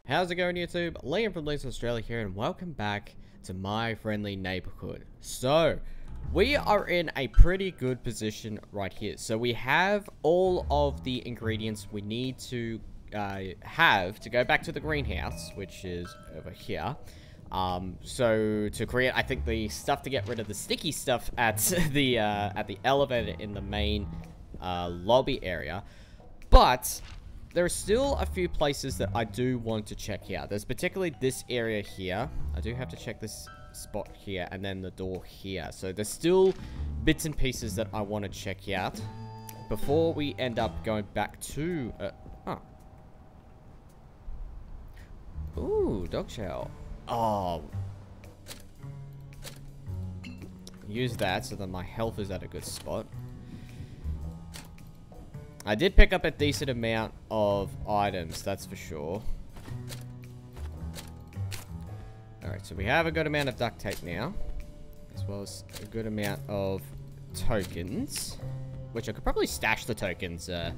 How's it going, YouTube? Liam from Links Australia here, and welcome back to my friendly neighborhood. So, we are in a pretty good position right here. So, we have all of the ingredients we need to have to go back to the greenhouse, which is over here. So to create, I think, the stuff to get rid of the sticky stuff at the elevator in the main lobby area, but there are still a few places that I do want to check out. There's particularly this area here. I do have to check this spot here and then the door here. So there's still bits and pieces that I want to check out before we end up going back to... Ooh, dog shell. Oh. Use that so that my health is at a good spot. I did pick up a decent amount of items, that's for sure. Alright, so we have a good amount of duct tape now, as well as a good amount of tokens, which I could probably stash the tokens, away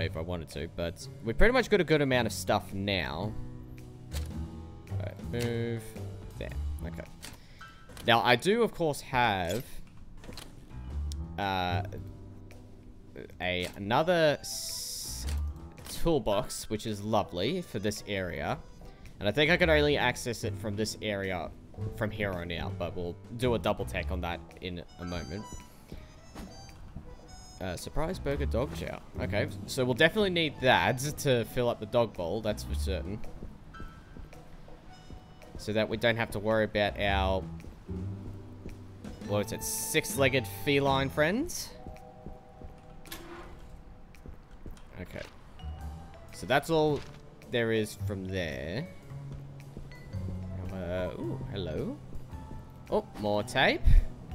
if I wanted to, but we pretty much got a good amount of stuff now. Alright, move there. Okay. Now, I do, of course, have another toolbox, which is lovely for this area, and I think I can only access it from this area from here on out, but we'll do a double take on that in a moment. Surprise burger dog chow. Okay, so we'll definitely need that to fill up the dog bowl, that's for certain, so that we don't have to worry about our, what is it, six-legged feline friends. Okay. So that's all there is from there. Ooh, hello. Oh, more tape.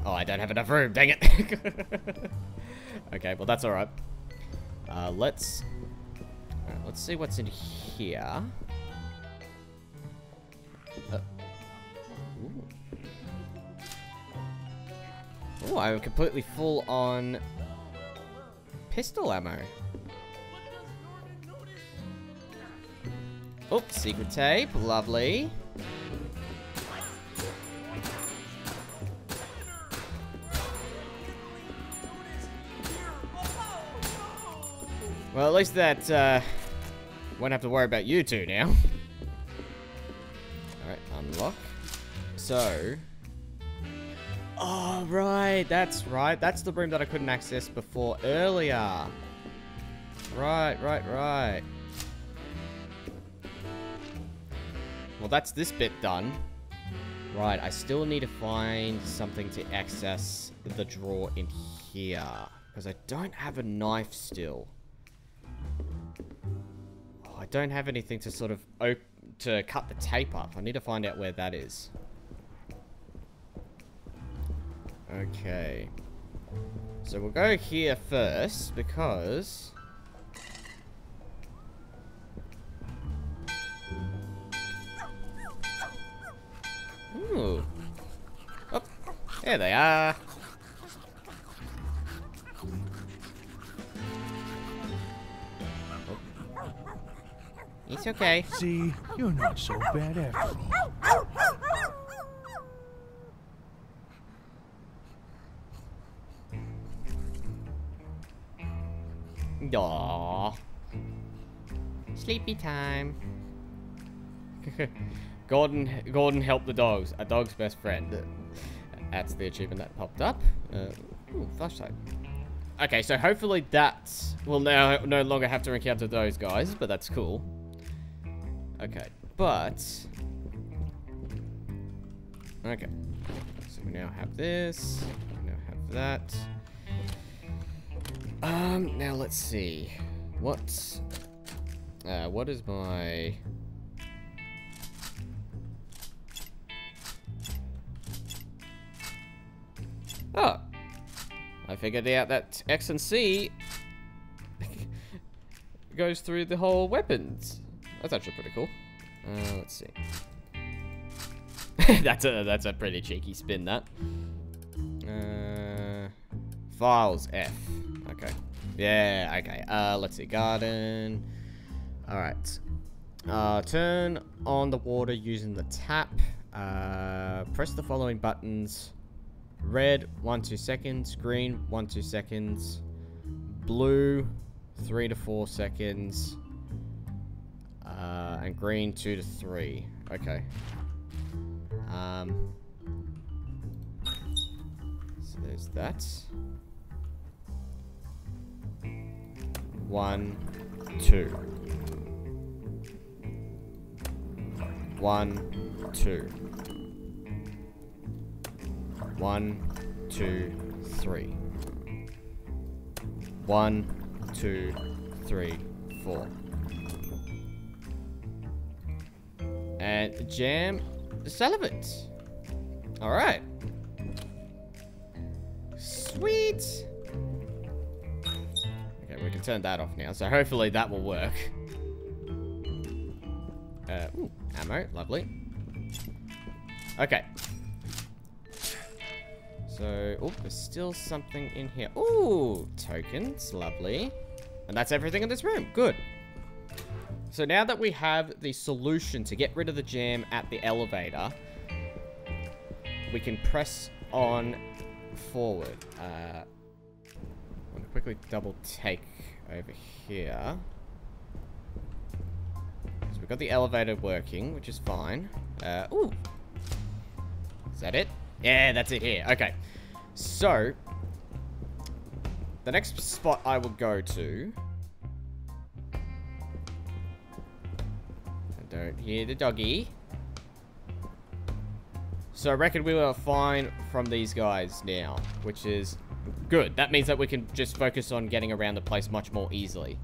Oh, I don't have enough room, dang it. Okay, well that's alright. Let's see what's in here. Oh, I'm completely full on pistol ammo. Oh, secret tape. Lovely. Well, at least that, won't have to worry about you two now. Alright, unlock. So... Oh, right. That's right. That's the room that I couldn't access before earlier. Right. Well, that's this bit done. Right, I still need to find something to access the drawer in here, because I don't have a knife still. Oh, I don't have anything to sort of to cut the tape up. I need to find out where that is. Okay. So we'll go here first, because... Ooh. Oh, there they are. Oh. It's okay. See, you're not so bad after all. Aww. Sleepy time. Gordon helped the dogs. A dog's best friend. That's the achievement that popped up. Ooh, flashlight. Okay, so hopefully that will now no longer have to encounter those guys, but that's cool. Okay, but... Okay. So we now have this. We now have that. Now let's see. What is my... Oh. I figured out that X and C goes through the whole weapons. That's actually pretty cool. Let's see. that's a pretty cheeky spin, that. Files F. Okay. Yeah, okay. Let's see. Garden. Alright. Turn on the water using the tap. Press the following buttons. Red, 1-2 seconds. Green, 1-2 seconds. Blue, 3 to 4 seconds. And green, 2 to 3. Okay. So there's that. 1, 2. 1, 2. 1, 2, 3. 1, 2, 3, 4. And jam relevant. Alright. Sweet. Okay, we can turn that off now, so hopefully that will work. Ooh, ammo, lovely. Okay. So, oh, there's still something in here. Ooh, tokens, lovely. And that's everything in this room, good. So now that we have the solution to get rid of the jam at the elevator, we can press on forward. I'm going to quickly double take over here. So we've got the elevator working, which is fine. Ooh. Is that it? Yeah, that's it here. Okay. So, the next spot I will go to... I don't hear the doggy. So I reckon we were fine from these guys now, which is good. That means that we can just focus on getting around the place much more easily.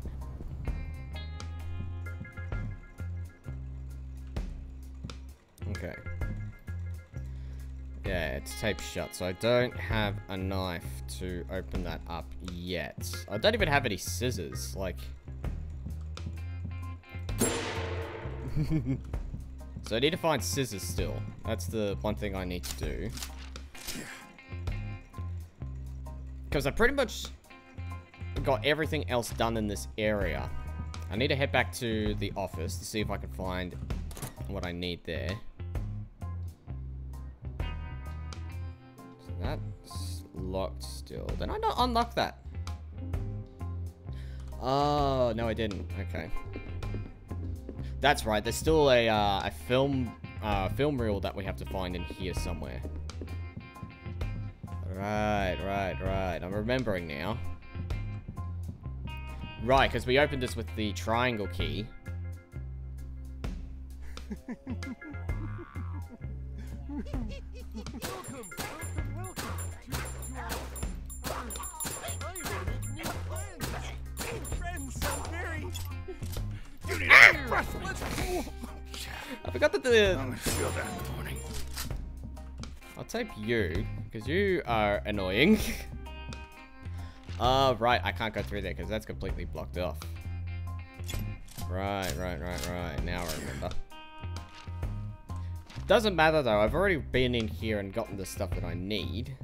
Okay. Yeah, it's taped shut, so I don't have a knife to open that up yet. I don't even have any scissors, like... So I need to find scissors still. That's the one thing I need to do. Because I pretty much got everything else done in this area. I need to head back to the office to see if I can find what I need there. So that's locked still. Did I not unlock that? Oh, no I didn't. Okay. That's right, there's still a film reel that we have to find in here somewhere. Right. I'm remembering now. Right, because we opened this with the triangle key. I forgot that the... I'm gonna feel that in the morning. I'll tape you, because you are annoying. Right, I can't go through there, because that's completely blocked off. Right. Now I remember. Doesn't matter, though. I've already been in here and gotten the stuff that I need.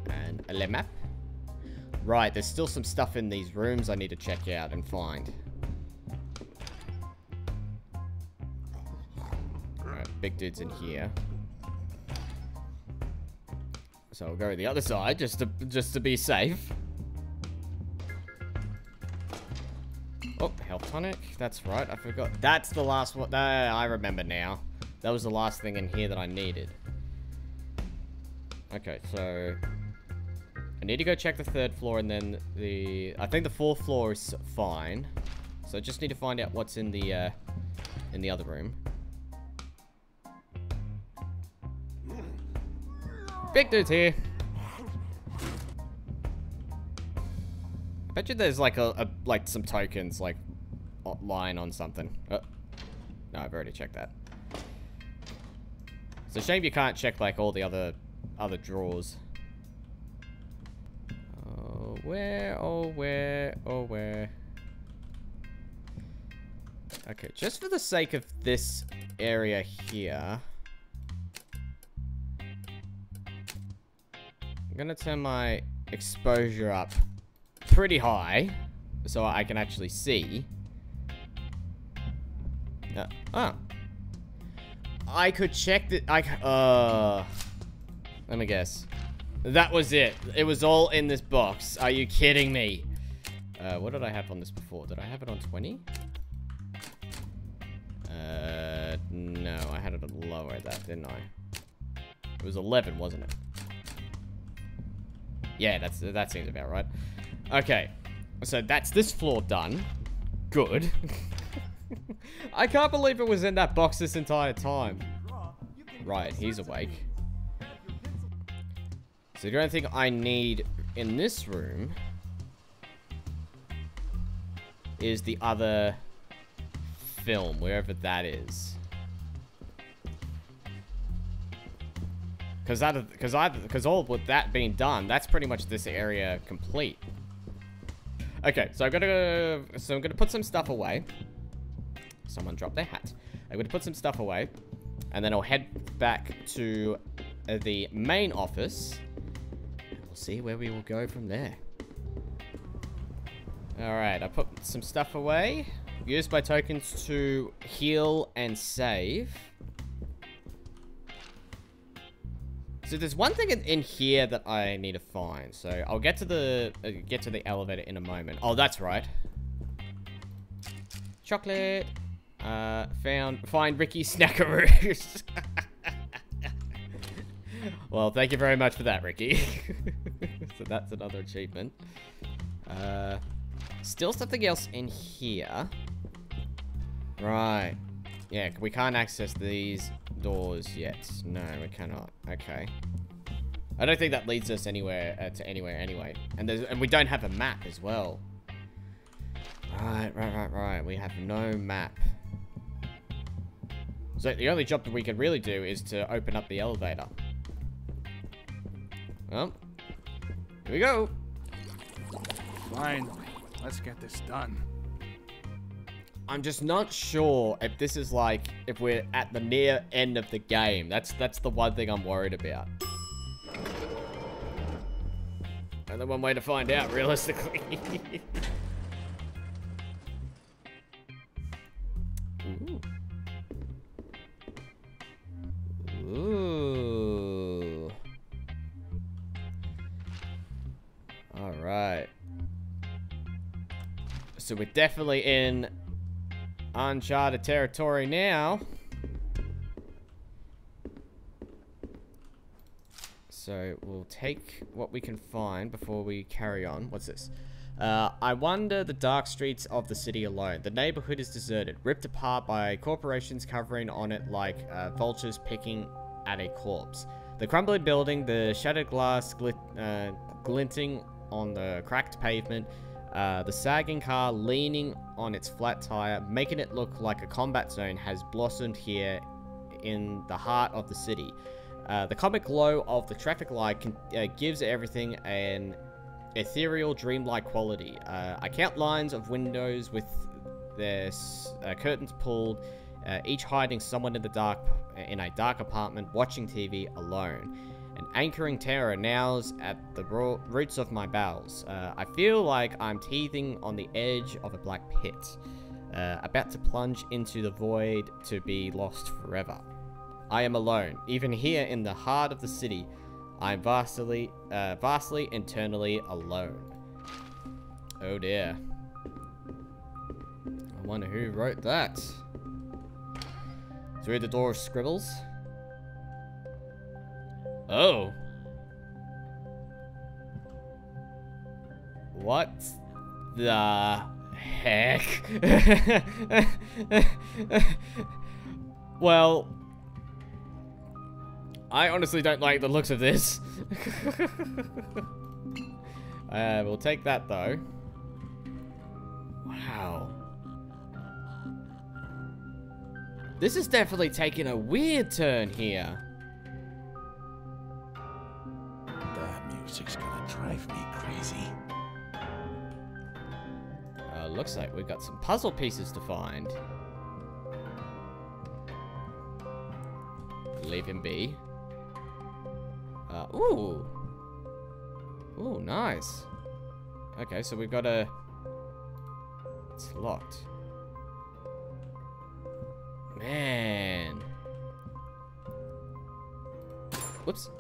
And a map. Right, there's still some stuff in these rooms I need to check out and find. Alright, big dude's in here. So I'll go to the other side just to be safe. Oh, health tonic. That's right, I forgot. That's the last one. I remember now. That was the last thing in here that I needed. Okay, so... I need to go check the 3rd floor and then I think the 4th floor is fine. So I just need to find out what's in the other room. Big dude's here. I bet you there's like like some tokens like lying on something. Oh. No, I've already checked that. It's a shame you can't check like all the other drawers. Where? Okay, just for the sake of this area here, I'm gonna turn my exposure up pretty high. so I can actually see. Oh. I could check the... let me guess. That was it. It was all in this box. Are you kidding me? What did I have on this before? Did I have it on 20? No. I had it on lower that, didn't I? It was 11, wasn't it? Yeah, that seems about right. Okay. So that's this floor done. Good. I can't believe it was in that box this entire time. Right, he's awake. So the only thing I need in this room is the other film, wherever that is. Because all with that being done, that's pretty much this area complete. Okay, so I'm gonna put some stuff away. Someone dropped their hat. I'm gonna put some stuff away, and then I'll head back to the main office. We'll see where we will go from there. Alright, I put some stuff away. Use my tokens to heal and save. So there's one thing in here that I need to find. So I'll get to the elevator in a moment. Oh, that's right. Chocolate. Find Ricky Snackaroos. Well, thank you very much for that, Ricky. So that's another achievement. Still something else in here. Right. Yeah, we can't access these doors yet. No, we cannot. Okay. I don't think that leads us anywhere to anywhere anyway. And we don't have a map as well. Right. We have no map. So the only job that we can really do is to open up the elevator. Well, here we go. Finally, let's get this done. I'm just not sure if this is like, if we're at the near end of the game. That's the one thing I'm worried about. Only one way to find out, realistically. Ooh. Alright. So we're definitely in uncharted territory now. So we'll take what we can find before we carry on. What's this? I wander the dark streets of the city alone. The neighborhood is deserted, ripped apart by corporations covering on it like vultures picking at a corpse. The crumbling building, the shattered glass glinting on the cracked pavement, the sagging car leaning on its flat tire, making it look like a combat zone, has blossomed here in the heart of the city. The comic glow of the traffic light gives everything an ethereal, dreamlike quality. I count lines of windows with their curtains pulled, each hiding someone in the dark, in a dark apartment, watching TV alone. An anchoring terror gnaws at the roots of my bowels. I feel like I'm teething on the edge of a black pit, about to plunge into the void to be lost forever. I am alone, even here in the heart of the city. I am vastly, internally alone. Oh dear. I wonder who wrote that. Through the door of scribbles. Oh. What the heck? Well, I honestly don't like the looks of this. We'll take that though. Wow. This is definitely taking a weird turn here. That music's gonna drive me crazy. Looks like we've got some puzzle pieces to find. Leave him be. Ooh. Ooh, nice. Okay, so we've got to It's locked. Man. Whoops.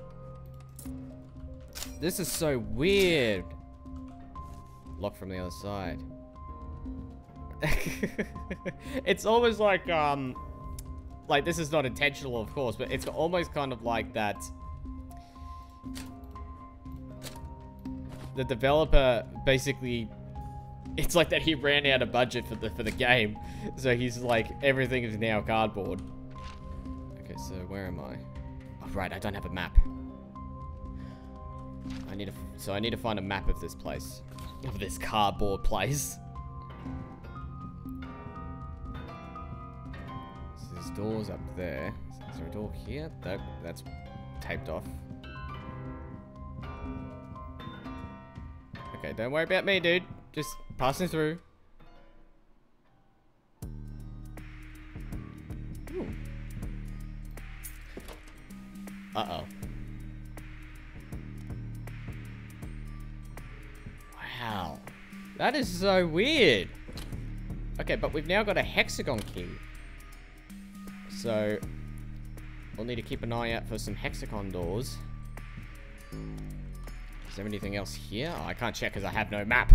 This is so weird. Locked from the other side. It's almost like this is not intentional, of course, but it's almost kind of like that. The developer basically, it's like that he ran out of budget for the game, so he's like, everything is now cardboard. Okay, so where am I? Oh, right, I don't have a map. I need to find a map of this place, of this cardboard place. So there's doors up there. Is there a door here? Nope, that's taped off. Okay, don't worry about me, dude. Just passing through. Ooh. Uh-oh. Wow. That is so weird. Okay, but we've now got a hexagon key. So, we'll need to keep an eye out for some hexagon doors. Is there anything else here? Oh, I can't check because I have no map.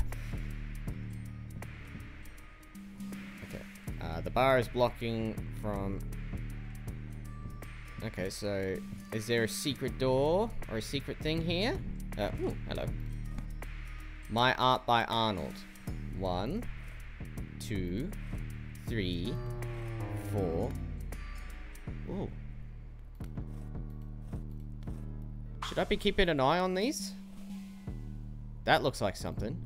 Okay. The bar is blocking from... Okay, so... Is there a secret door? Or a secret thing here? Ooh, hello. My Art by Arnold. 1, 2, 3, 4. Ooh. Should I be keeping an eye on these? That looks like something.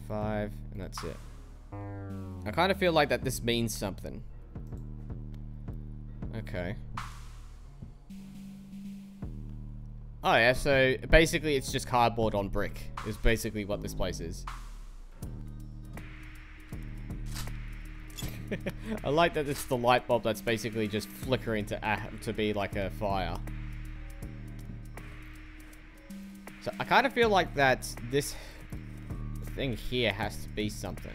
5, and that's it. I kind of feel like that this means something. Okay. Oh yeah, so basically it's just cardboard on brick, is basically what this place is. I like that it's the light bulb that's basically just flickering to be like a fire. So I kind of feel like that this thing here has to be something.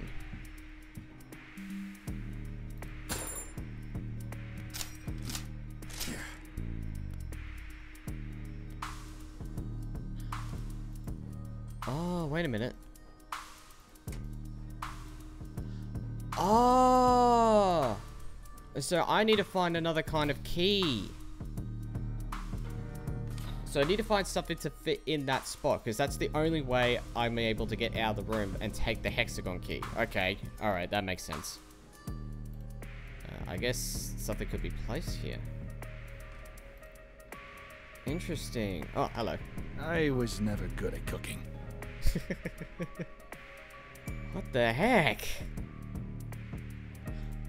Oh, wait a minute. Oh! So I need to find another kind of key. So I need to find something to fit in that spot, because that's the only way I'm able to get out of the room and take the hexagon key. Okay, alright, that makes sense. I guess something could be placed here. Interesting. Oh, hello. I was never good at cooking. What the heck?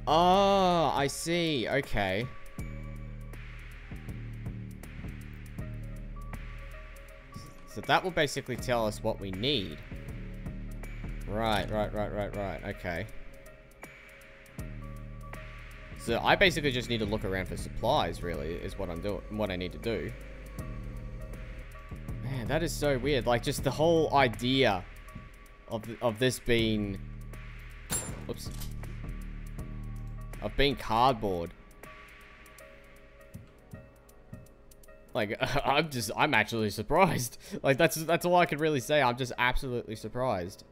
Oh, I see. Okay. So that will basically tell us what we need. Right. Okay. So I basically just need to look around for supplies, really, is what I'm doing, what I need to do. Man, that is so weird. Like, just the whole idea of this being... Whoops. Of being cardboard. Like, I'm actually surprised. Like, that's all I can really say. I'm just absolutely surprised.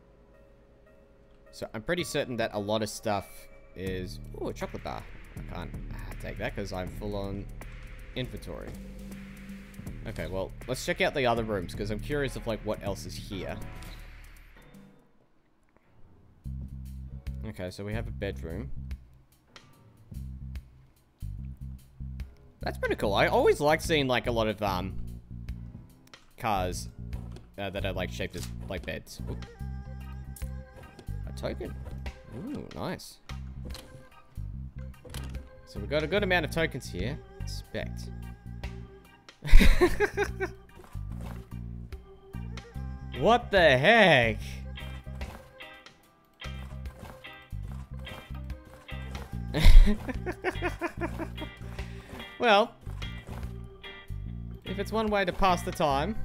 So, I'm pretty certain that a lot of stuff is... Ooh, a chocolate bar. I can't take that because I'm full on inventory. Okay, well, let's check out the other rooms because I'm curious of, like, what else is here. Okay, so we have a bedroom. That's pretty cool. I always like seeing, like, a lot of, cars that are, like, shaped as, like, beds. Ooh. A token. Ooh, nice. So we've got a good amount of tokens here. Inspect. What the heck? Well, if it's one way to pass the time.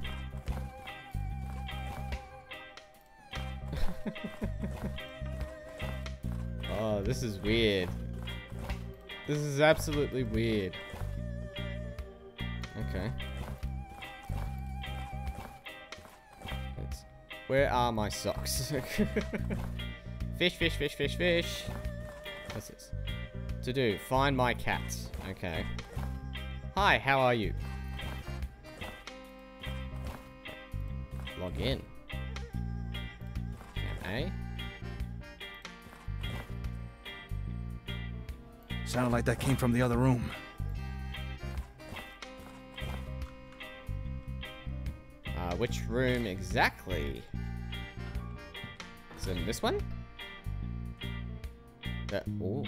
Oh, this is weird. This is absolutely weird. Okay. Where are my socks? Fish, fish, fish, fish, fish. What's this? To do, find my cats. Okay. Hi, how are you? Log in. Okay. Sounded like that came from the other room. Which room exactly? Is it in this one? Oh.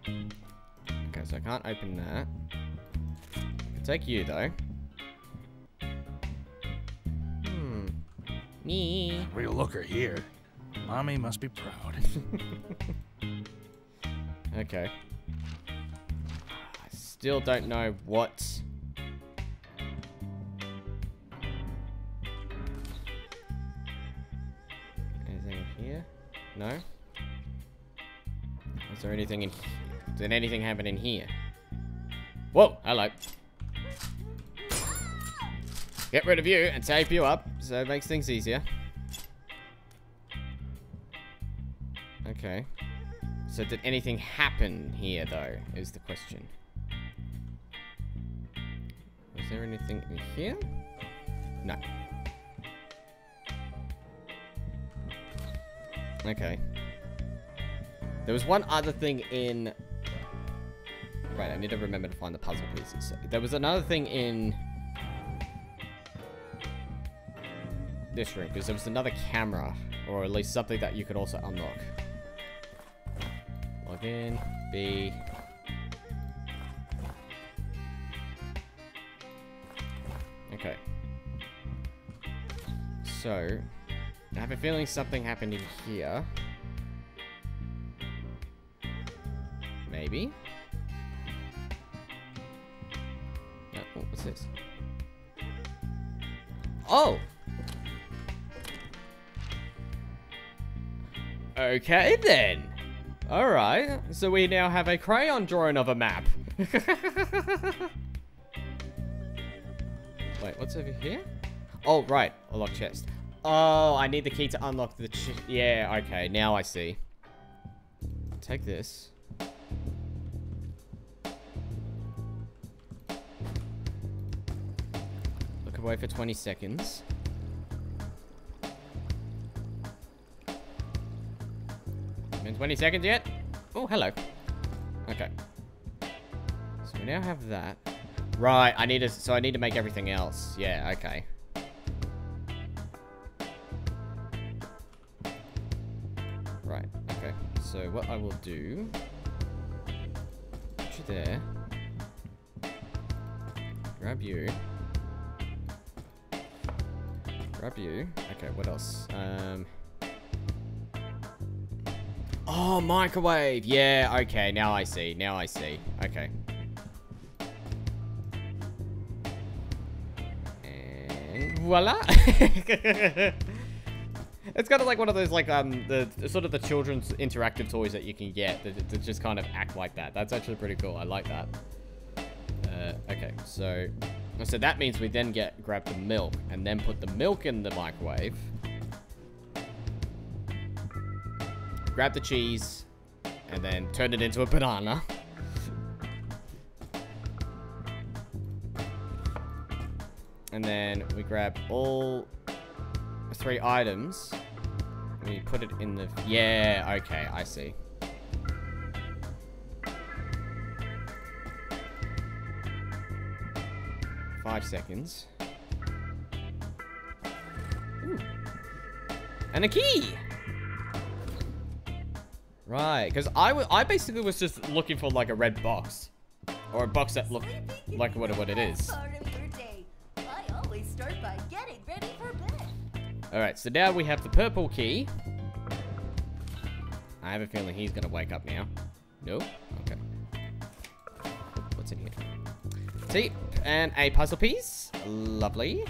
Okay, so I can't open that. I can take you, though. Me. Real looker here. Mommy must be proud. Okay. I still don't know what... Anything here? No? Is there anything in... Did anything happen in here? Whoa! Hello. Get rid of you and tape you up, so it makes things easier. Okay. So did anything happen here, though, is the question. Was there anything in here? No. Okay. There was one other thing in... Right, I need to remember to find the puzzle pieces. There was another thing in... this room, because there was another camera, or at least something that you could also unlock. Log in, B. Okay. So, I have a feeling something happened in here. Maybe? No, oh, what's this? Oh! Okay, then. Alright, so we now have a crayon drawing of a map. Wait, what's over here? Oh, right, a locked chest. Oh, I need the key to unlock the yeah, okay, now I see. Take this. Look away for 20 seconds. In 20 seconds yet? Oh, hello. Okay. So we now have that. Right, I need to make everything else. Yeah, okay. Right, okay. So what I will do... Put you there. Grab you. Grab you. Okay, what else? Oh, microwave. Yeah, okay. Now I see. Now I see. Okay. And voila. It's kind of like one of those, like, the sort of the children's interactive toys that you can get that just kind of act like that. That's actually pretty cool. I like that. Okay, so that means we then grab the milk and then put the milk in the microwave. Grab the cheese, and then turn it into a banana. And then we grab all 3 items. And we put it in the... Yeah, okay, I see. Five seconds. Ooh. And a key! Right, because I basically was just looking for like a red box. Or a box that looked like what it is. Alright, so now we have the purple key. I have a feeling he's gonna wake up now. Nope. Okay. What's in here? See, and a puzzle piece. Lovely.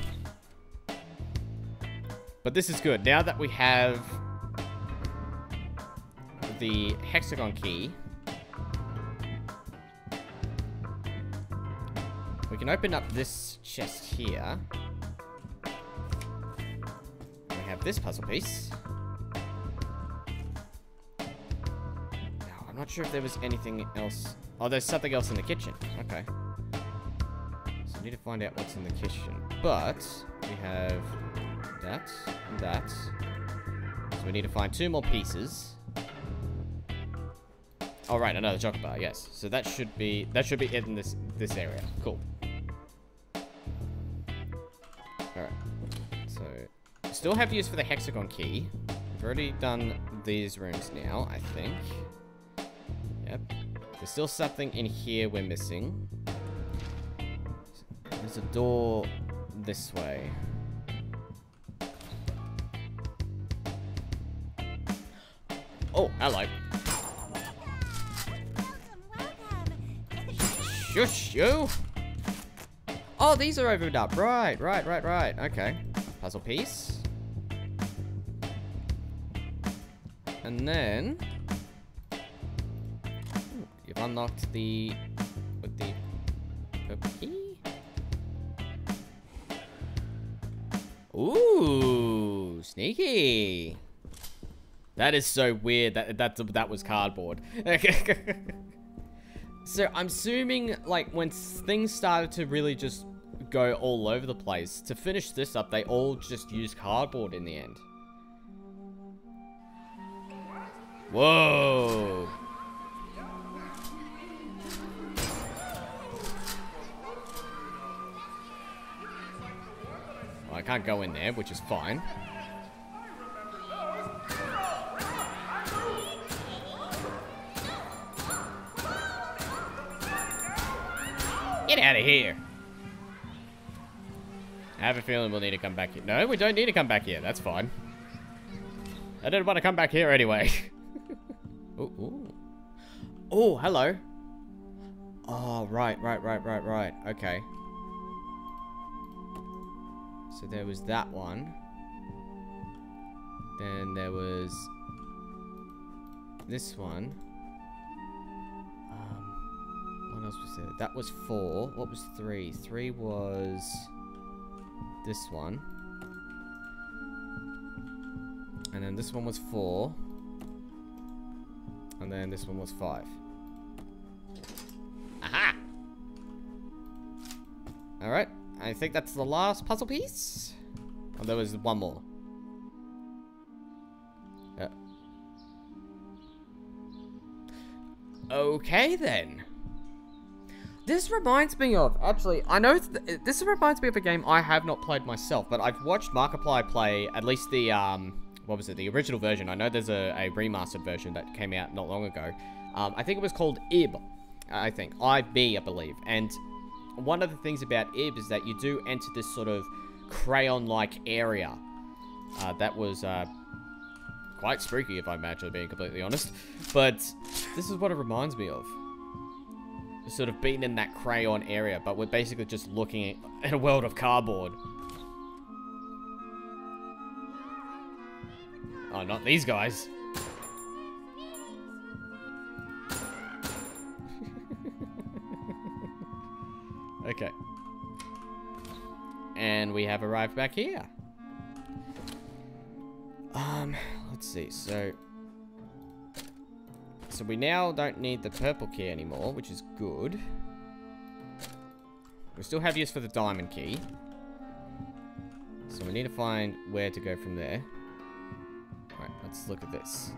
But this is good. Now that we have the hexagon key, we can open up this chest here. We have this puzzle piece. Now, I'm not sure if there was anything else. Oh, there's something else in the kitchen. Okay. So I need to find out what's in the kitchen. But we have that and that. So we need to find 2 more pieces. Oh, right, another chocolate bar, yes. So that should be it in this area. Cool. Alright. So, still have use for the hexagon key. We've already done these rooms now, I think. Yep. There's still something in here we're missing. There's a door this way. Oh, hello. Shush, you! Oh, these are opened up. Right. Okay. Puzzle piece. And then... you've unlocked the... with the... purple key? Ooh, sneaky. That is so weird. That was cardboard. So I'm assuming, like, when things started to really just go all over the place, to finish this up, they all just used cardboard in the end. Whoa. Well, I can't go in there, which is fine. Get out of here. I have a feeling we'll need to come back here. No, we don't need to come back here. That's fine. I didn't want to come back here anyway. Ooh, ooh. Oh, hello. Oh, right. Okay. So there was that one. Then there was this one. What else was there? That was 4. What was 3? 3 was this one. And then this one was 4. And then this one was 5. Aha! Alright. I think that's the last puzzle piece. Oh, there was one more. Okay, then. This reminds me of, actually, I know this reminds me of a game I have not played myself, but I've watched Markiplier play at least the, what was it, the original version. I know there's a remastered version that came out not long ago. I think it was called IB, I think. IB, I believe. And one of the things about IB is that you do enter this sort of crayon-like area. That was, quite spooky, if I'm actually being completely honest. But this is what it reminds me of. Sort of being in that crayon area, but we're basically just looking at a world of cardboard. Oh, not these guys. Okay. And we have arrived back here. Let's see, so we now don't need the purple key anymore, which is good. We still have use for the diamond key. So we need to find where to go from there. Alright, let's look at this.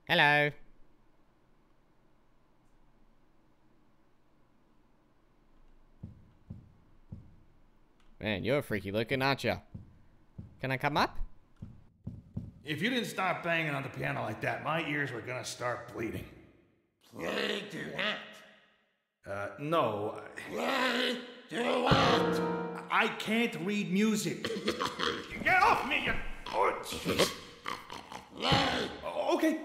Hello. Man, you're freaky looking, aren't you? Can I come up? If you didn't stop banging on the piano like that, my ears were gonna start bleeding. Play to that. No. Play to what? I can't read music. Get off me, you... Play. Okay.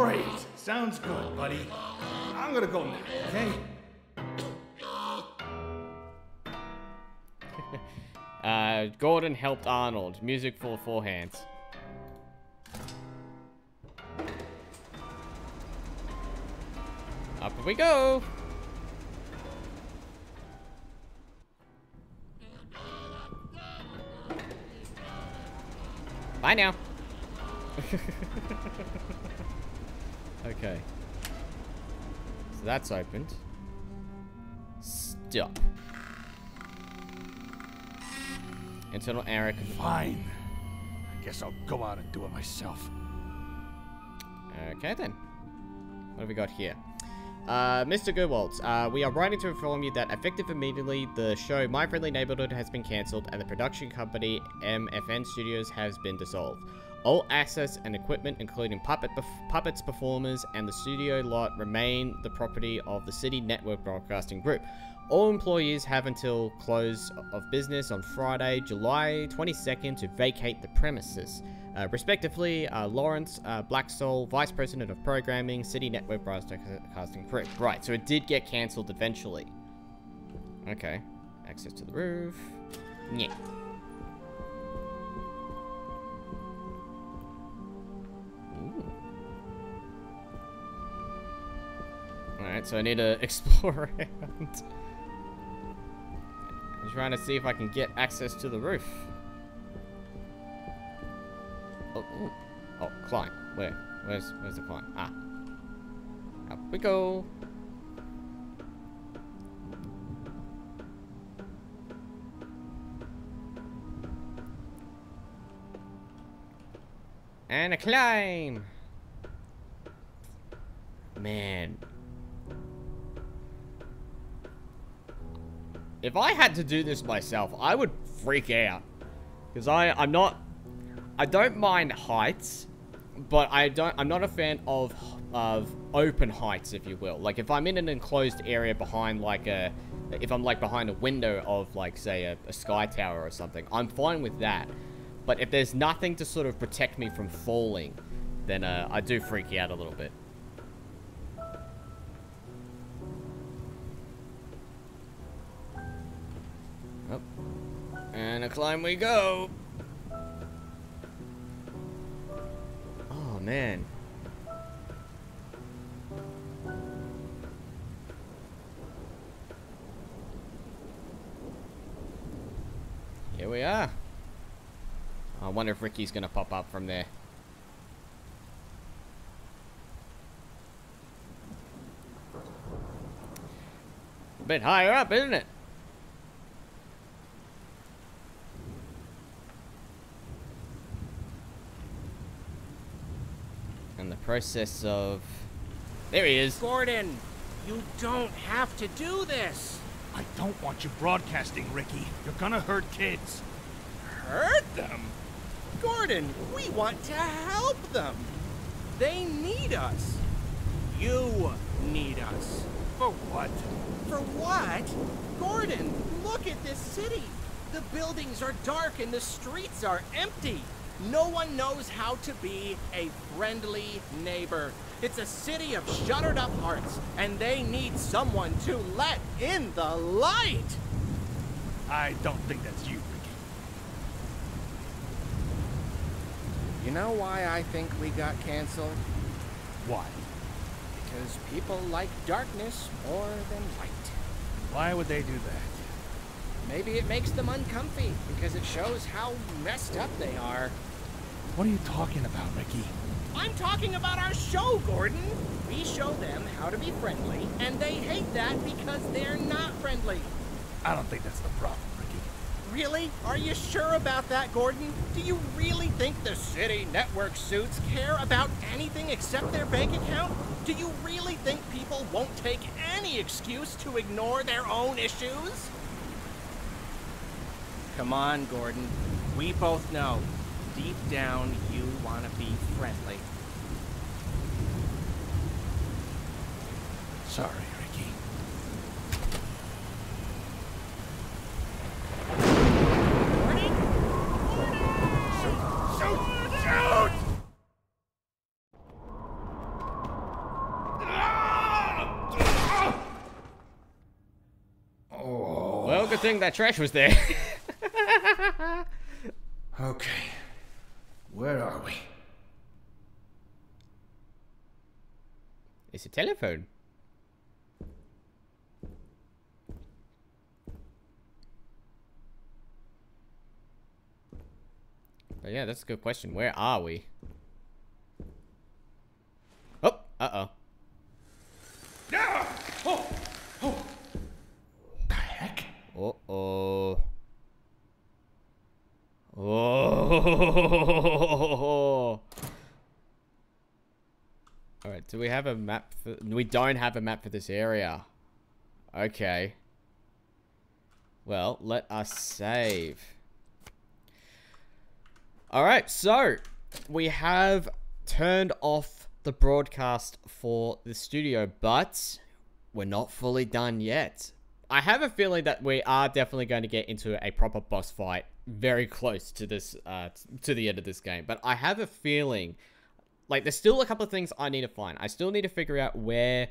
Great. Sounds good, buddy. I'm gonna go now, okay? Gordon helped Arnold. Music for 4 hands. Up we go. Bye now. Okay. So that's opened. Stop. Internal error. Fine. I guess I'll go out and do it myself. Okay then. What have we got here? Mr. Goodwaltz, we are writing to inform you that effective immediately, the show My Friendly Neighborhood has been cancelled and the production company MFN Studios has been dissolved. All assets and equipment, including puppets, performers, and the studio lot, remain the property of the City Network Broadcasting Group. All employees have until close of business on Friday, July 22nd to vacate the premises. Respectively, Lawrence Blackstall, Vice President of Programming, City Network Broadcasting Group. Right, so it did get cancelled eventually. Okay. Access to the roof. Yeah. Alright, so I need to explore around. I'm trying to see if I can get access to the roof. Oh, ooh. Oh, climb. Where's the climb? Ah. Up we go. And a climb. Man. If I had to do this myself, I would freak out. Because I don't mind heights, but I'm not a fan of open heights, if you will. Like, if I'm in an enclosed area behind, like, if I'm, like, behind a window of, like, say, a sky tower or something, I'm fine with that. But if there's nothing to sort of protect me from falling, then, I do freak out a little bit. Oh. And a climb we go. Oh, man. Here we are. I wonder if Ricky's gonna pop up from there. A bit higher up, isn't it? And the process of... There he is. Gordon, you don't have to do this. I don't want you broadcasting, Ricky. You're gonna hurt kids. Hurt them? Gordon, we want to help them. They need us. You need us. For what? For what? Gordon, look at this city. The buildings are dark and the streets are empty. No one knows how to be a friendly neighbor. It's a city of shuttered up hearts, and they need someone to let in the light. I don't think that's you, Ricky. You know why I think we got canceled? Why? Because people like darkness more than light. Why would they do that? Maybe it makes them uncomfy because it shows how messed up they are. What are you talking about, Ricky? I'm talking about our show, Gordon. We show them how to be friendly, and they hate that because they're not friendly. I don't think that's the problem, Ricky. Really? Are you sure about that, Gordon? Do you really think the City Network suits care about anything except their bank account? Do you really think people won't take any excuse to ignore their own issues? Come on, Gordon. We both know, deep down, you want to be friendly. Sorry, Ricky. Gordon? Shoot! Shoot! good thing that trash was there. Okay. Where are we? It's a telephone. But yeah, that's a good question. Where are we? Oh, uh-oh. Yeah! Oh! Oh! The heck? Uh-oh. Oh. Alright, do we have a map for... We don't have a map for this area. Okay. Well, let us save. Alright, so we have turned off the broadcast for the studio, but we're not fully done yet. I have a feeling that we are definitely going to get into a proper boss fight very close to this, to the end of this game. But I have a feeling, like, there's still a couple of things I need to find. I still need to figure out where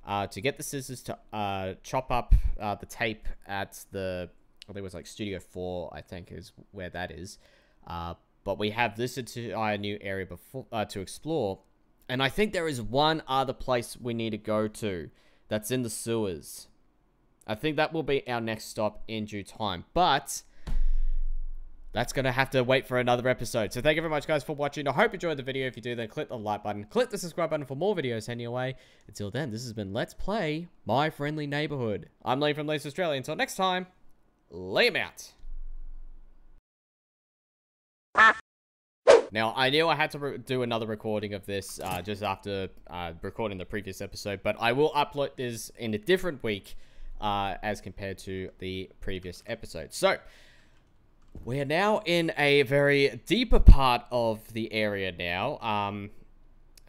to get the scissors to chop up the tape at the, I think it was like Studio 4, I think is where that is. But we have this entire new area before to explore. And I think there is one other place we need to go to that's in the sewers. I think that will be our next stop in due time. But that's going to have to wait for another episode. So thank you very much, guys, for watching. I hope you enjoyed the video. If you do, then click the like button. Click the subscribe button for more videos heading your way. Until then, this has been Let's Play My Friendly Neighborhood. I'm Lee from Lee's Australia. Until next time, lay 'em out. Now, I knew I had to do another recording of this just after recording the previous episode, but I will upload this in a different week as compared to the previous episode. So, we are now in a very deeper part of the area now.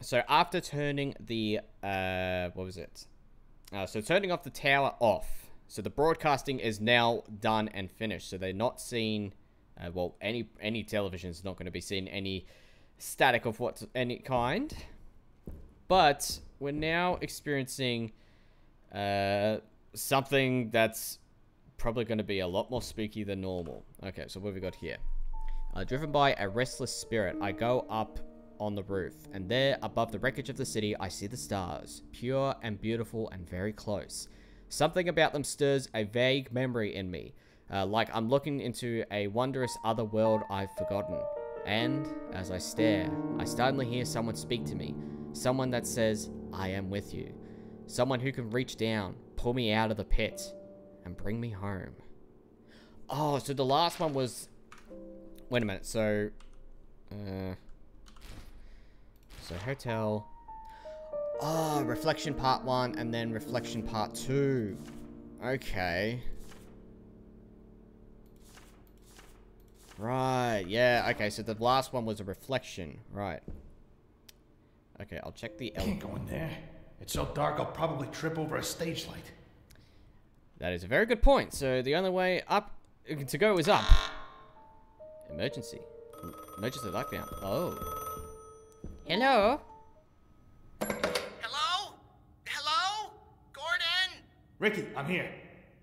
So, after turning the, what was it? So, turning off the tower off. So, the broadcasting is now done and finished. So, they're not seeing... well, any television is not going to be seeing any static of any kind. But we're now experiencing something that's probably going to be a lot more spooky than normal. Okay, so what have we got here? Driven by a restless spirit, I go up on the roof. And there, above the wreckage of the city, I see the stars. Pure and beautiful and very close. Something about them stirs a vague memory in me. Like I'm looking into a wondrous other world I've forgotten. And, as I stare, I suddenly hear someone speak to me. Someone that says, I am with you. Someone who can reach down, pull me out of the pit, and bring me home. Oh, so the last one was... Wait a minute, so... So, hotel... Oh, reflection part 1, and then reflection part 2. Okay. Right, yeah, okay, so the last one was a reflection, right. Okay, I'll check the Can't go in there. It's so dark I'll probably trip over a stage light. That is a very good point. So the only way up to go is up. Emergency. Emergency lockdown. Oh. Hello? Hello? Hello? Gordon? Ricky, I'm here.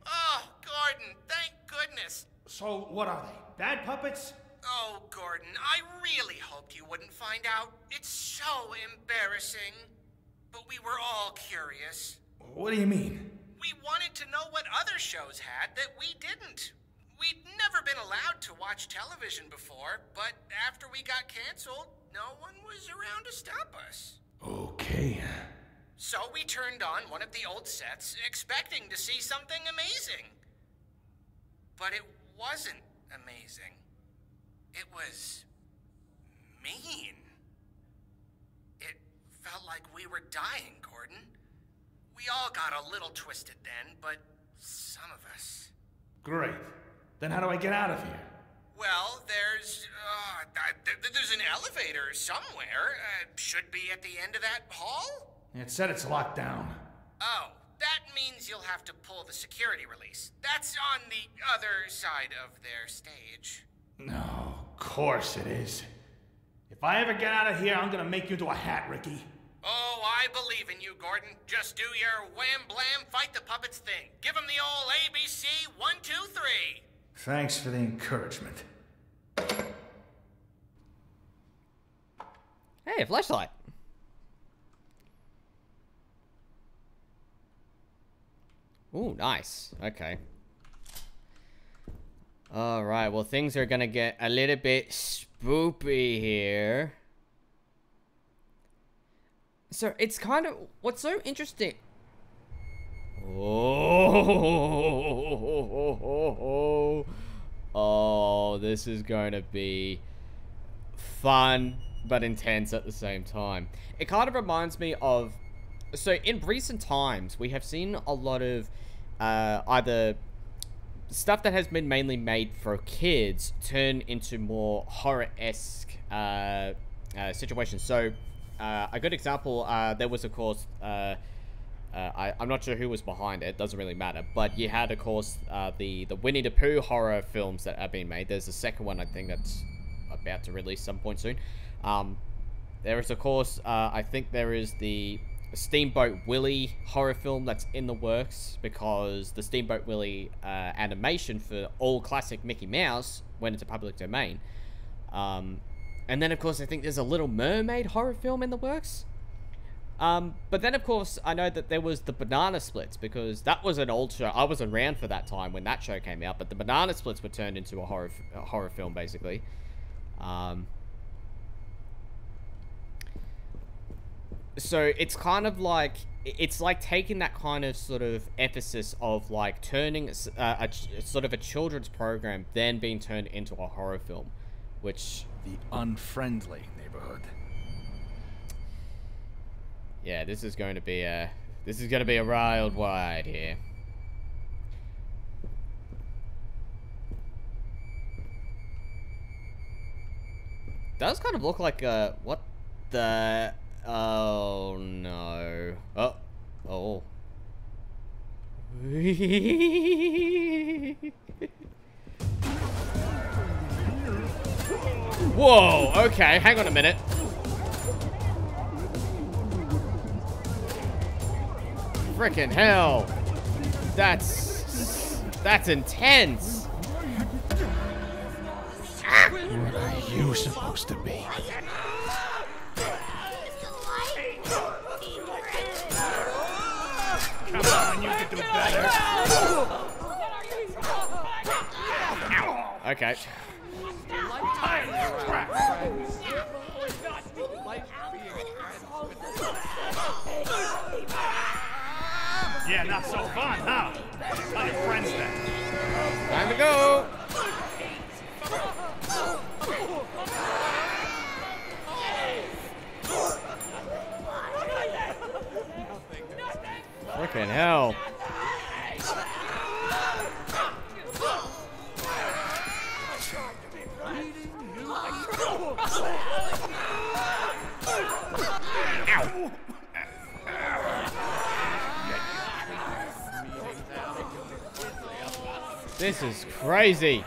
Oh, Gordon, thank goodness. So, what are they? Bad puppets? Oh, Gordon, I really hoped you wouldn't find out. It's so embarrassing. But we were all curious. What do you mean? We wanted to know what other shows had that we didn't. We'd never been allowed to watch television before, but after we got canceled, no one was around to stop us. Okay. So we turned on one of the old sets, expecting to see something amazing. But it wasn't amazing. It was mean. It felt like we were dying, Gordon. We all got a little twisted then, but some of us. Great. Then how do I get out of here? Well, there's an elevator somewhere. Should be at the end of that hall? It said it's locked down. Oh, that means you'll have to pull the security release. That's on the other side of their stage. No, of course it is. If I ever get out of here, I'm gonna make you into a hat, Ricky. Oh, I believe in you, Gordon. Just do your wham blam fight the puppets thing. Give him the old ABC 1, 2, 3. Thanks for the encouragement. Hey, a flashlight. Ooh, nice. Okay. Alright, well, things are gonna get a little bit spoopy here. So, it's kind of... What's so interesting... Oh, this is going to be fun, but intense at the same time. It kind of reminds me of... So, in recent times, we have seen a lot of either stuff that has been mainly made for kids turn into more horror-esque situations. So, a good example, there was, of course... I'm not sure who was behind it. Doesn't really matter. But you had, of course, the Winnie the Pooh horror films that have been made. There's a second one, I think, that's about to release some point soon. There is, of course, I think there is the Steamboat Willie horror film that's in the works, because the Steamboat Willie animation for all classic Mickey Mouse went into public domain. And then, of course, I think there's a Little Mermaid horror film in the works. But then, of course, I know that there was the Banana Splits, because that was an old show. I wasn't around for that time when that show came out, but the Banana Splits were turned into a horror film, basically. So it's kind of like, it's like taking that kind of sort of emphasis of like turning sort of a children's program, then being turned into a horror film, which... The unfriendly neighborhood. Yeah, this is going to be a wild ride here. Does kind of look like what the... Oh no. Oh. Oh. Whoa, okay, hang on a minute. Frickin' hell. That's intense. What are you supposed to be? Come on, you can do better. Okay. Yeah, not so fun, huh? Tell your friends that. Time to go. Frickin' hell. Ow. This is crazy.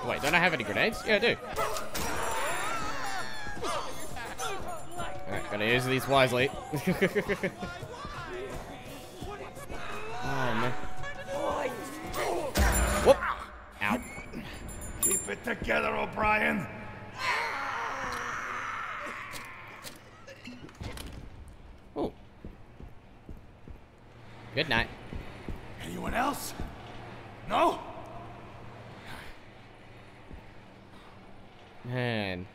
Wait, don't I have any grenades? Yeah, I do. Alright, gotta use these wisely. Oh, man. Whoop! Ow. Keep it together, O'Brien. Oh. Good night. Anyone else? No? Man.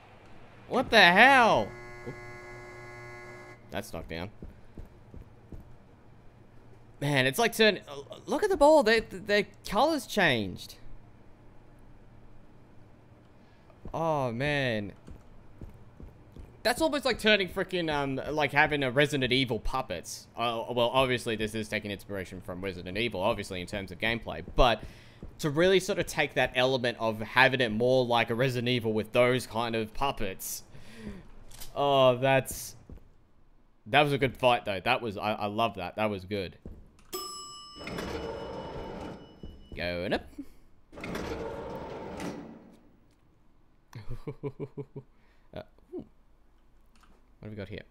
What the hell? Oop. That's knocked down. Man, it's like turn. Look at the ball. Their colors changed. Oh man. That's almost like turning freaking like having a Resident Evil puppets. Well, obviously this is taking inspiration from Resident Evil, obviously in terms of gameplay, but to really sort of take that element of having it more like a Resident Evil with those kind of puppets. Oh, that was a good fight though. That was I love that. That was good. Going up. What have we got here?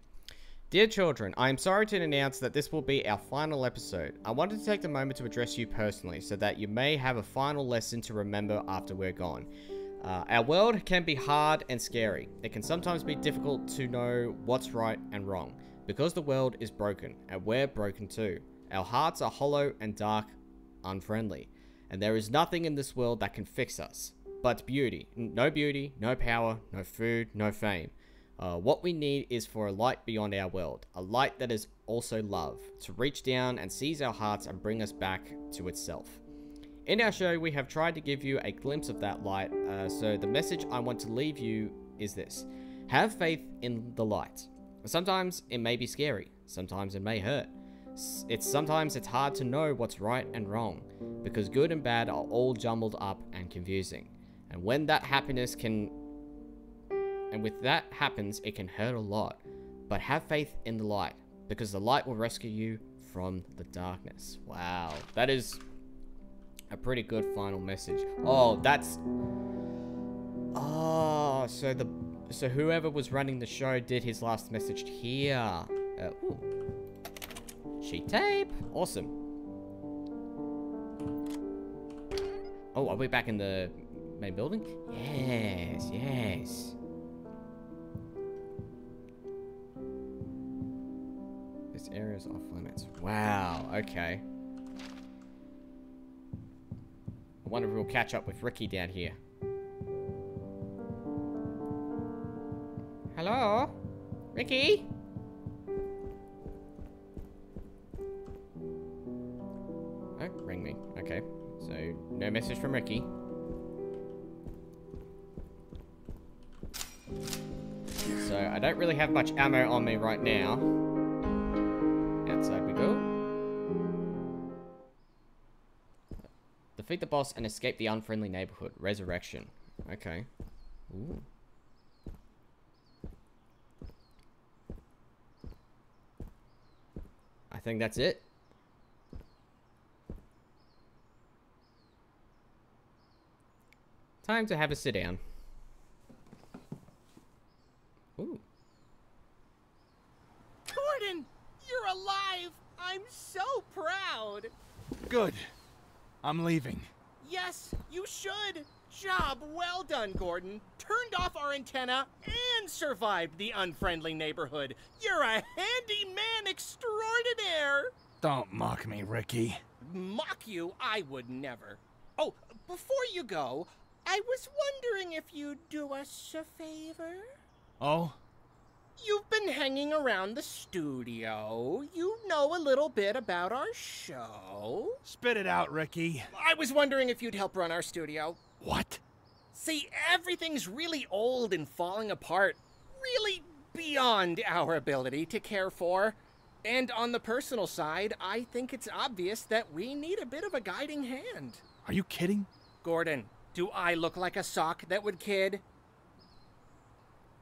Dear children, I am sorry to announce that this will be our final episode. I wanted to take the moment to address you personally so that you may have a final lesson to remember after we're gone. Our world can be hard and scary. It can sometimes be difficult to know what's right and wrong, because the world is broken, and we're broken too. Our hearts are hollow and dark, unfriendly, and there is nothing in this world that can fix us. But beauty, no power, no food, no fame. What we need is for a light beyond our world, a light that is also love, to reach down and seize our hearts and bring us back to itself. In our show, we have tried to give you a glimpse of that light, so the message I want to leave you is this. Have faith in the light. Sometimes it may be scary, sometimes it may hurt. Sometimes it's hard to know what's right and wrong, because good and bad are all jumbled up and confusing. And when that happens, it can hurt a lot. But have faith in the light, because the light will rescue you from the darkness. Wow, that is a pretty good final message. Oh, that's... Oh, so whoever was running the show did his last message here. Ooh. Sheet tape. Awesome. Oh, are we back in the main building? Yes, yes. This area is off limits. Wow, okay. I wonder if we'll catch up with Ricky down here. Hello? Ricky? Oh, ring me. Okay. So, no message from Ricky. So, I don't really have much ammo on me right now. Outside we go. Defeat the boss and escape the unfriendly neighborhood. Resurrection. Okay. Ooh. I think that's it. Time to have a sit down. Ooh. Gordon, you're alive! I'm so proud! Good. I'm leaving. Yes, you should! Job well done, Gordon. Turned off our antenna and survived the unfriendly neighborhood. You're a handyman extraordinaire! Don't mock me, Ricky. Mock you? I would never. Oh, before you go, I was wondering if you'd do us a favor? Oh? You've been hanging around the studio. You know a little bit about our show. Spit it out, Ricky. I was wondering if you'd help run our studio. What? See, everything's really old and falling apart. Really beyond our ability to care for. And on the personal side, I think it's obvious that we need a bit of a guiding hand. Are you kidding? Gordon, do I look like a sock that would kid?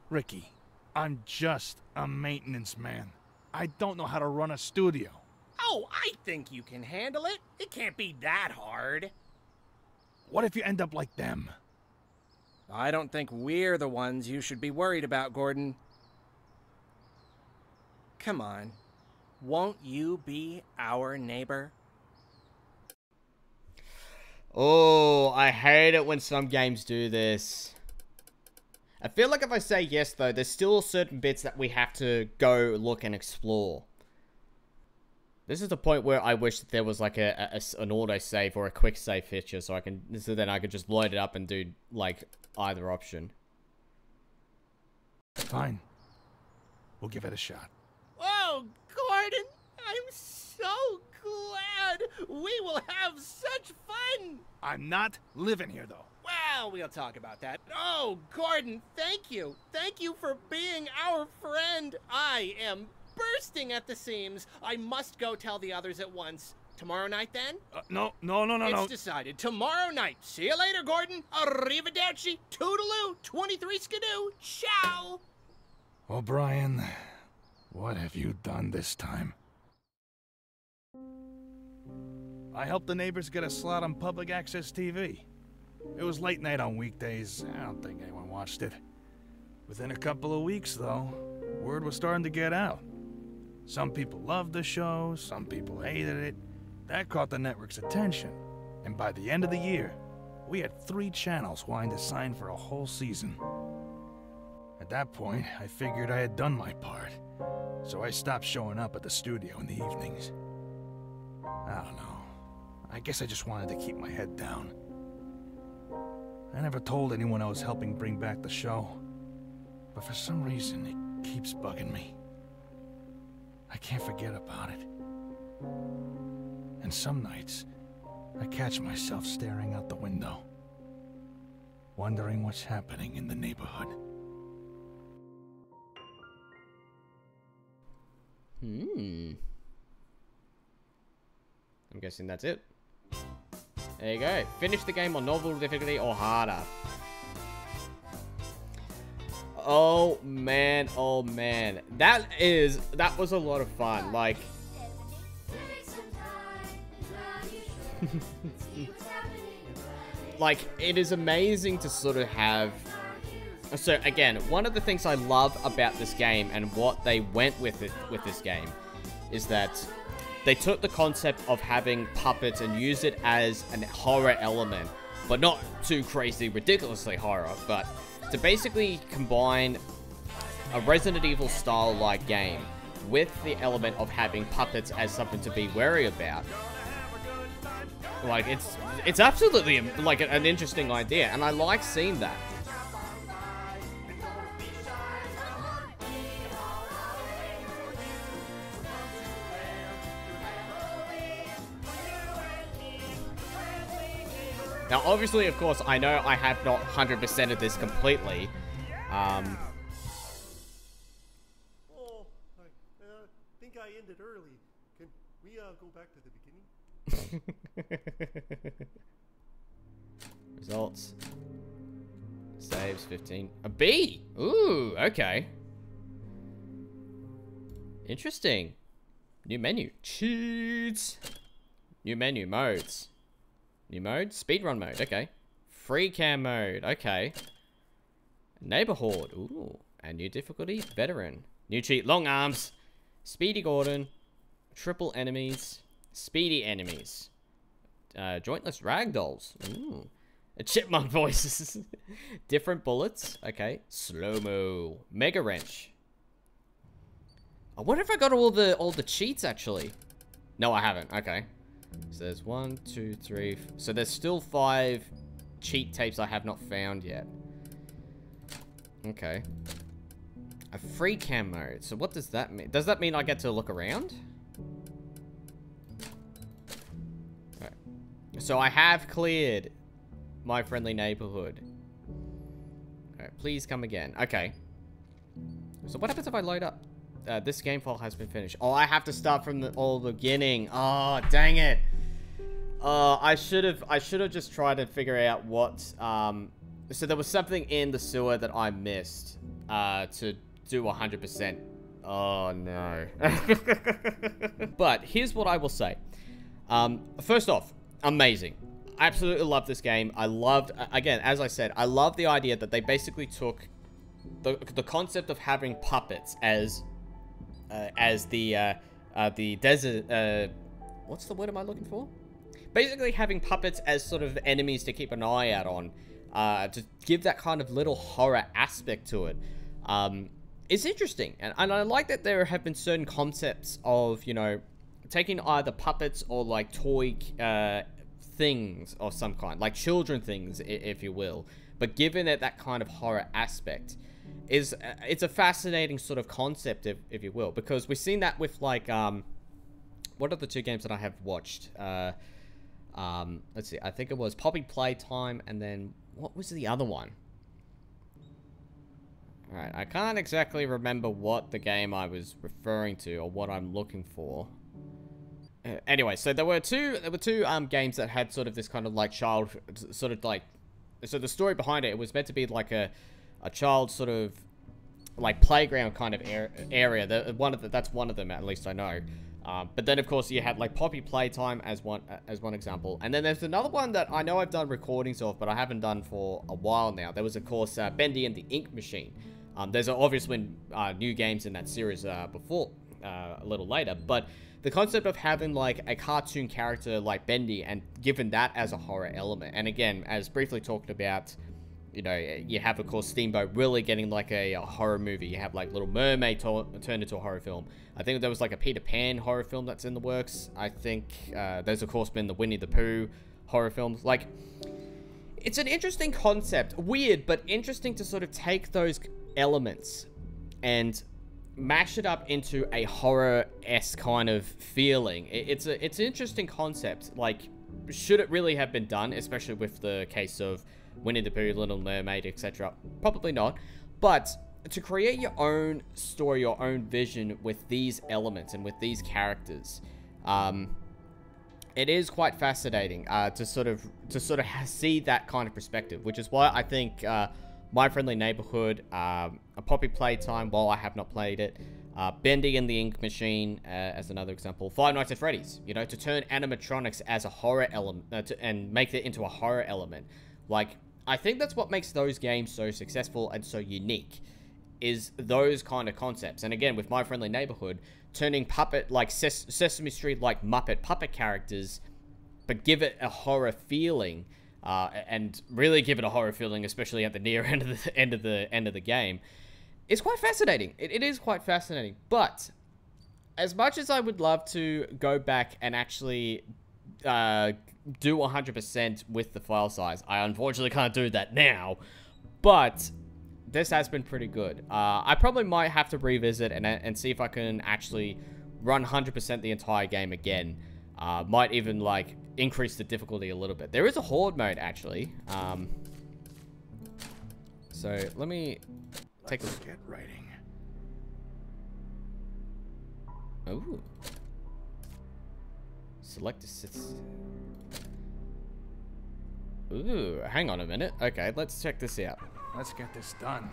Ricky, I'm just a maintenance man. I don't know how to run a studio. Oh, I think you can handle it. It can't be that hard. What if you end up like them? I don't think we're the ones you should be worried about, Gordon. Come on. Won't you be our neighbor? Oh, I hate it when some games do this. I feel like if I say yes, though, there's still certain bits that we have to go look and explore. This is the point where I wish that there was like an autosave or a quick save feature so then I could just load it up and do like either option. Fine. We'll give it a shot. Oh, Gordon, I'm so glad. We will have such fun. I'm not living here, though. Well, we'll talk about that. Oh, Gordon, thank you. Thank you for being our friend. I am bursting at the seams. I must go tell the others at once. Tomorrow night, then? No. It's decided. Tomorrow night. See you later, Gordon. Arrivederci. Toodaloo. 23 skidoo. Ciao. O'Brien, what have you done this time? I helped the neighbors get a slot on public access TV. It was late night on weekdays. I don't think anyone watched it. Within a couple of weeks, though, word was starting to get out. Some people loved the show, some people hated it. That caught the network's attention. And by the end of the year, we had 3 channels wanting to sign for a whole season. At that point, I figured I had done my part, so I stopped showing up at the studio in the evenings. I don't know. I guess I just wanted to keep my head down. I never told anyone I was helping bring back the show, but for some reason, it keeps bugging me. I can't forget about it. And some nights, I catch myself staring out the window, wondering what's happening in the neighborhood. I'm guessing that's it. There you go. Finish the game on normal difficulty or harder. Oh man, oh man. That was a lot of fun. Like like it is amazing to sort of have. So again, one of the things I love about this game and what they went with this game is that they took the concept of having puppets and used it as a horror element, but not too crazy, ridiculously horror, but to basically combine a Resident Evil style like game with the element of having puppets as something to be wary about. Like it's absolutely like an interesting idea, and I like seeing that. Now, obviously, of course, I know I have not 100%ed this completely. Oh, I think I ended early. Can we go back to the beginning? Results. Saves 15. A B! Ooh, okay. Interesting. New menu. Cheats. New menu. Modes. New mode? Speedrun mode, okay. Free cam mode, okay. Neighborhood, ooh. And new difficulty, veteran. New cheat, long arms. Speedy Gordon. Triple enemies. Speedy enemies. Jointless ragdolls, ooh. Chipmunk voices. Different bullets, okay. Slow-mo. Mega wrench. I wonder if I got all the cheats, actually. No, I haven't, okay. So there's 1, 2, 3. So there's still 5 cheat tapes I have not found yet. Okay. A free cam mode. So what does that mean? Does that mean I get to look around? Okay. So I have cleared my friendly neighborhood. Alright, please come again. Okay. So what happens if I load up? This game file has been finished. Oh, I have to start from the beginning. Oh, dang it. I should have just tried to figure out what, so there was something in the sewer that I missed, to do 100%. Oh, no. But here's what I will say. First off, amazing. I absolutely love this game. I loved, again, as I said, I love the idea that they basically took the concept of having puppets as the desert, what's the word am I looking for? Basically having puppets as sort of enemies to keep an eye out on, to give that kind of little horror aspect to it, is interesting. And I like that there have been certain concepts of, you know, taking either puppets or like toy, things of some kind, like children things, if you will, but giving it that kind of horror aspect. It's a fascinating sort of concept, if you will, because we've seen that with like what are the 2 games that I have watched? Let's see, I think it was Poppy Playtime, and then what was the other one? Alright, I can't exactly remember what the game I was referring to or what I'm looking for. Anyway, so there were two games that had sort of this kind of like child sort of like, so the story behind it was meant to be like a child sort of like playground kind of area. That's one of them, at least I know. But then, of course, you had like Poppy Playtime as one example. And then there's another one that I know I've done recordings of, but I haven't done for a while now. There was, of course, Bendy and the Ink Machine. There's obviously new games in that series before, a little later. But the concept of having like a cartoon character like Bendy and given that as a horror element. And again, as briefly talked about, you know, you have, of course, Steamboat Willie getting like a horror movie. You have like Little Mermaid turned into a horror film. I think there was like a Peter Pan horror film that's in the works. I think there's, of course, been the Winnie the Pooh horror films. Like, it's an interesting concept. Weird, but interesting to sort of take those elements and mash it up into a horror-esque kind of feeling. It's an interesting concept. Like, should it really have been done, especially with the case of Winnie the Pooh, Little Mermaid, etc.? Probably not. But to create your own story, your own vision with these elements and with these characters, it is quite fascinating to sort of see that kind of perspective, which is why I think My Friendly Neighborhood, a Poppy Playtime, while I have not played it, Bendy and the Ink Machine as another example, Five Nights at Freddy's, you know, to turn animatronics as a horror element and make it into a horror element. Like, I think that's what makes those games so successful and so unique, is those kind of concepts. And again, with My Friendly Neighborhood, turning puppet, like Sesame Street, like Muppet puppet characters, but give it a horror feeling, and really give it a horror feeling, especially at the near end of the game. It's quite fascinating. It is quite fascinating. But as much as I would love to go back and actually do 100% with the file size, I unfortunately can't do that now. But this has been pretty good. I probably might have to revisit and see if I can actually run 100% the entire game again. Might even like increase the difficulty a little bit. There is a horde mode actually. So let me take a look at writing. Ooh. Select assist. Ooh, hang on a minute. Okay, let's check this out. Let's get this done.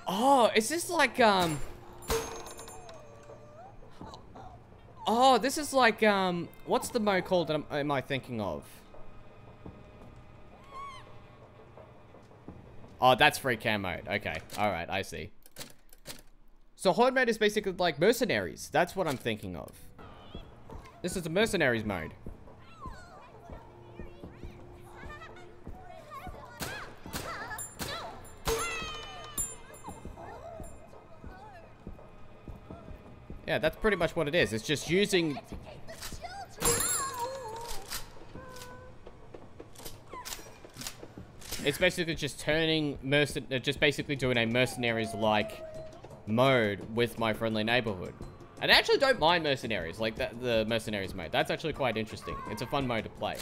Oh, is this like, oh, this is like, what's the mode called that am I thinking of? Oh, that's free cam mode. Okay, alright, I see. So horde mode is basically like mercenaries. That's what I'm thinking of. This is the mercenaries mode. Yeah, that's pretty much what it is. It's just using... It's basically just turning just basically doing a mercenaries-like mode with My Friendly Neighborhood. And I actually don't mind mercenaries, like the mercenaries mode. That's actually quite interesting. It's a fun mode to play.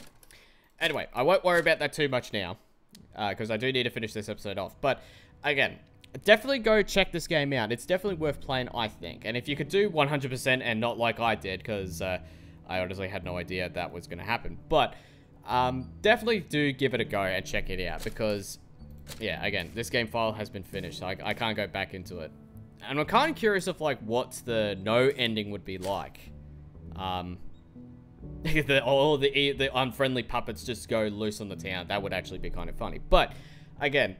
Anyway, I won't worry about that too much now, because I do need to finish this episode off. But again, definitely go check this game out. It's definitely worth playing, I think. And if you could do 100% and not like I did, because I honestly had no idea that was going to happen. But definitely do give it a go and check it out, because, yeah, again, this game file has been finished. So I can't go back into it. And I'm kind of curious of, like, what the no ending would be like. All the unfriendly puppets just go loose on the town. That would actually be kind of funny. But, again,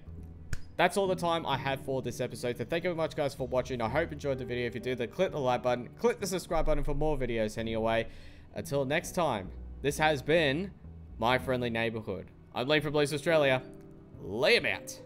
that's all the time I have for this episode. So thank you very much, guys, for watching. I hope you enjoyed the video. If you did, then click the like button. Click the subscribe button for more videos heading your way. Until next time, this has been My Friendly Neighborhood. I'm Lee from Blaze Australia. Lay 'em out.